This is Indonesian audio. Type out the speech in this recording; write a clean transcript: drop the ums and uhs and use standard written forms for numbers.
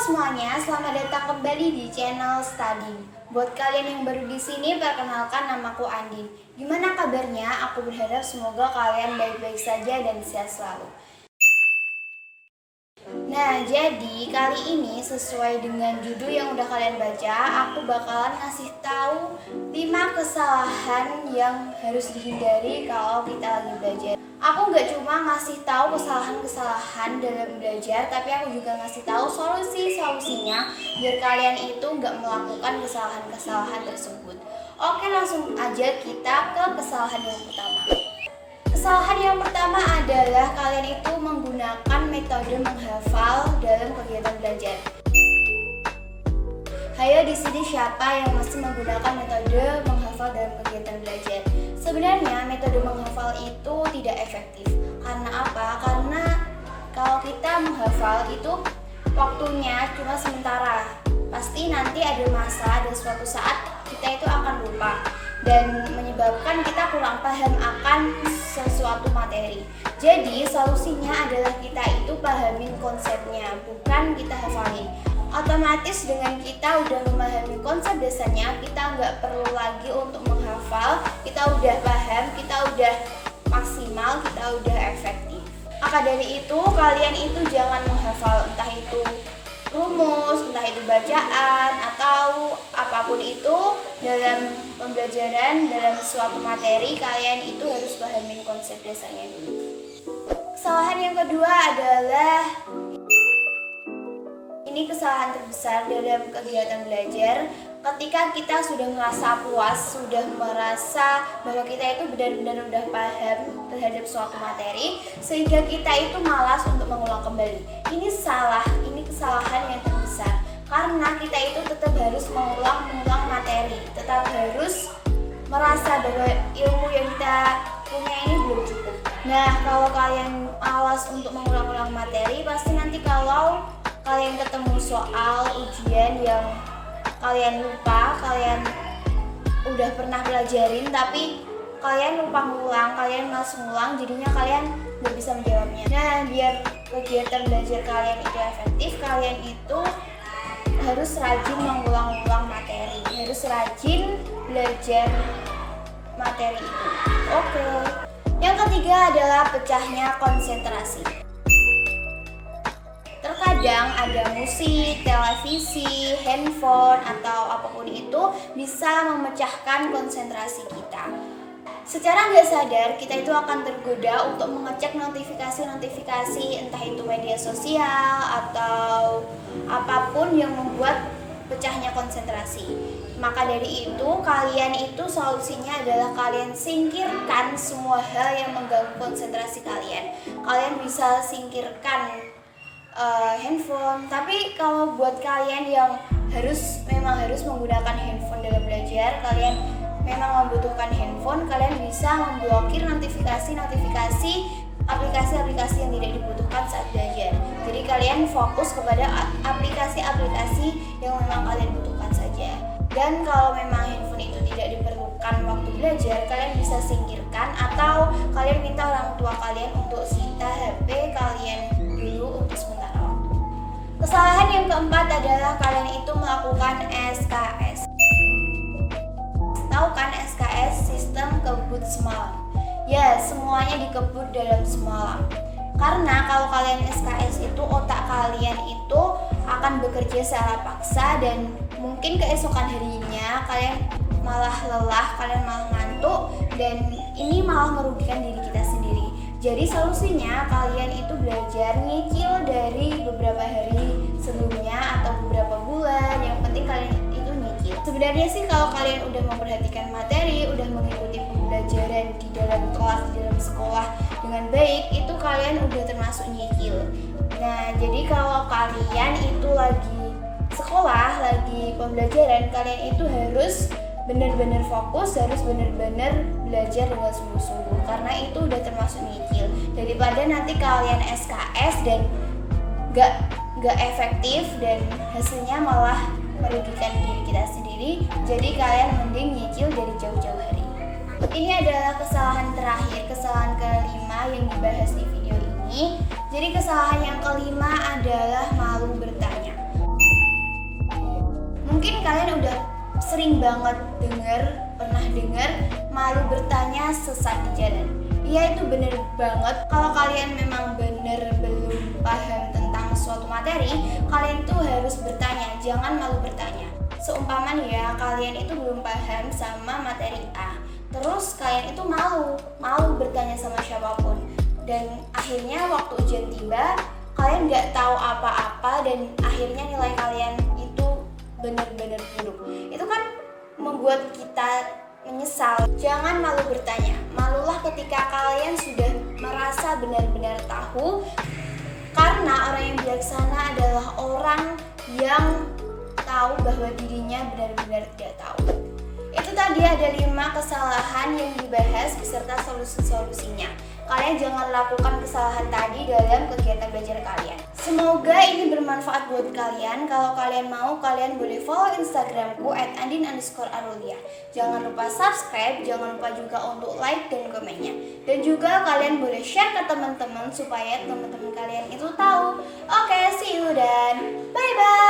semuanya, selamat datang kembali di channel Study. Buat kalian yang baru di sini, perkenalkan namaku Andin. Gimana kabarnya? Aku berharap semoga kalian baik-baik saja dan sehat selalu. Nah, jadi kali ini sesuai dengan judul yang udah kalian baca, aku bakalan ngasih tahu 5 kesalahan yang harus dihindari kalau kita lagi belajar. Aku nggak cuma ngasih tahu kesalahan-kesalahan dalam belajar, tapi aku juga ngasih tahu solusi-solusinya biar kalian itu nggak melakukan kesalahan-kesalahan tersebut. Oke, langsung aja kita ke kesalahan yang pertama. Kesalahan yang pertama adalah kalian itu menggunakan metode menghafal dalam kegiatan belajar. Hayo di sini siapa yang masih menggunakan metode menghafal dalam kegiatan belajar? Sebenarnya metode menghafal itu tidak efektif. Karena apa? Karena kalau kita menghafal itu waktunya cuma sementara. Pasti nanti ada suatu saat kita itu akan lupa dan menyebabkan kita kurang paham akan sesuatu materi. Jadi solusinya adalah kita itu pahamin konsepnya, bukan kita hafalin. Otomatis dengan kita udah memahami konsep dasarnya, kita nggak perlu lagi untuk menghafal. Kita udah paham, kita udah maksimal, kita udah efektif. Maka dari itu kalian itu jangan menghafal entah itu rumus, entah itu bacaan, atau apapun itu dalam pembelajaran, dalam suatu materi, kalian itu harus pahamin konsep dasarnya dulu. Kesalahan yang kedua adalah ini kesalahan terbesar dalam kegiatan belajar. Ketika kita sudah merasa puas, sudah merasa bahwa kita itu benar-benar udah paham terhadap suatu materi, sehingga kita itu malas untuk mengulang kembali. Ini salah, ini kesalahan yang terbesar. Karena kita itu tetap harus mengulang materi, tetap harus merasa bahwa ilmu yang kita punya ini belum cukup. Nah, kalau kalian malas untuk mengulang-ulang materi, pasti nanti kalau kalian ketemu soal ujian yang kalian lupa, kalian udah pernah pelajarin tapi kalian lupa ngulang, kalian malas ngulang, jadinya kalian nggak bisa menjawabnya. Nah, biar kegiatan belajar kalian itu efektif, kalian itu harus rajin mengulang-ulang materi, harus rajin belajar materi itu. Oke. Yang ketiga adalah pecahnya konsentrasi. Terkadang ada musik, televisi, handphone, atau apapun itu bisa memecahkan konsentrasi kita. Secara nggak sadar, kita itu akan tergoda untuk mengecek notifikasi-notifikasi, entah itu media sosial atau apapun yang membuat pecahnya konsentrasi. Maka dari itu, kalian itu solusinya adalah kalian singkirkan semua hal yang mengganggu konsentrasi kalian. Kalian bisa singkirkan handphone, tapi kalau buat kalian yang memang harus menggunakan handphone dalam belajar, kalian memang membutuhkan handphone, kalian bisa memblokir notifikasi aplikasi-aplikasi yang tidak dibutuhkan saat belajar. Jadi kalian fokus kepada aplikasi-aplikasi yang memang kalian butuhkan saja. Dan kalau memang handphone itu tidak diperlukan waktu belajar, kalian bisa singkirkan atau kalian minta orang tua kalian untuk sita HP kalian dulu untuk sementara waktu. Kesalahan yang keempat adalah kalian itu melakukan SKS. Tahu kan SKS, sistem kebut semalam? Ya, semuanya dikebut dalam semalam. Karena kalau kalian SKS itu, otak kalian itu akan bekerja secara paksa dan mungkin keesokan harinya kalian malah lelah, kalian malah ngantuk, dan ini malah merugikan diri kita sendiri. Jadi solusinya kalian itu belajar nyicil dari beberapa hari sebelumnya atau beberapa bulan, yang penting kalian itu nyicil. Sebenarnya sih kalau kalian udah memperhatikan materi, udah mengikuti pembelajaran di dalam kelas, di dalam sekolah dengan baik, itu kalian udah termasuk nyicil. Nah, jadi kalau kalian itu lagi sekolah, lagi pembelajaran, kalian itu harus benar-benar fokus, harus benar-benar belajar dengan sungguh-sungguh, karena itu udah termasuk nyicil. Daripada nanti kalian SKS dan gak efektif dan hasilnya malah merugikan diri kita sendiri, jadi kalian mending nyicil dari jauh-jauh hari. Ini adalah kesalahan terakhir, kesalahan kelima yang dibahas di video ini. Jadi kesalahan yang kelima adalah malu bertanya. Mungkin kalian udah sering banget pernah dengar malu bertanya sesat di jalan. Iya, itu bener banget. Kalau kalian memang bener belum paham tentang suatu materi, kalian tuh harus bertanya, jangan malu bertanya. Seumpama nih ya, kalian itu belum paham sama materi A, terus kalian itu malu bertanya sama siapapun, dan akhirnya waktu ujian tiba, kalian nggak tahu apa-apa dan akhirnya nilai kalian itu bener-bener buruk. Itu kan membuat kita menyesal. Jangan malu bertanya. Malulah ketika kalian sudah merasa benar-benar tahu, karena orang yang bijaksana adalah orang yang tahu bahwa dirinya benar-benar tidak tahu. Itu tadi ada 5 kesalahan yang dibahas beserta solusi-solusinya. Kalian jangan lakukan kesalahan tadi dalam kegiatan belajar kalian. Semoga ini bermanfaat buat kalian. Kalau kalian mau, kalian boleh follow Instagramku @andin_arulia. Jangan lupa subscribe, jangan lupa juga untuk like dan komennya. Dan juga kalian boleh share ke teman-teman supaya teman-teman kalian itu tahu. Oke, see you dan bye-bye.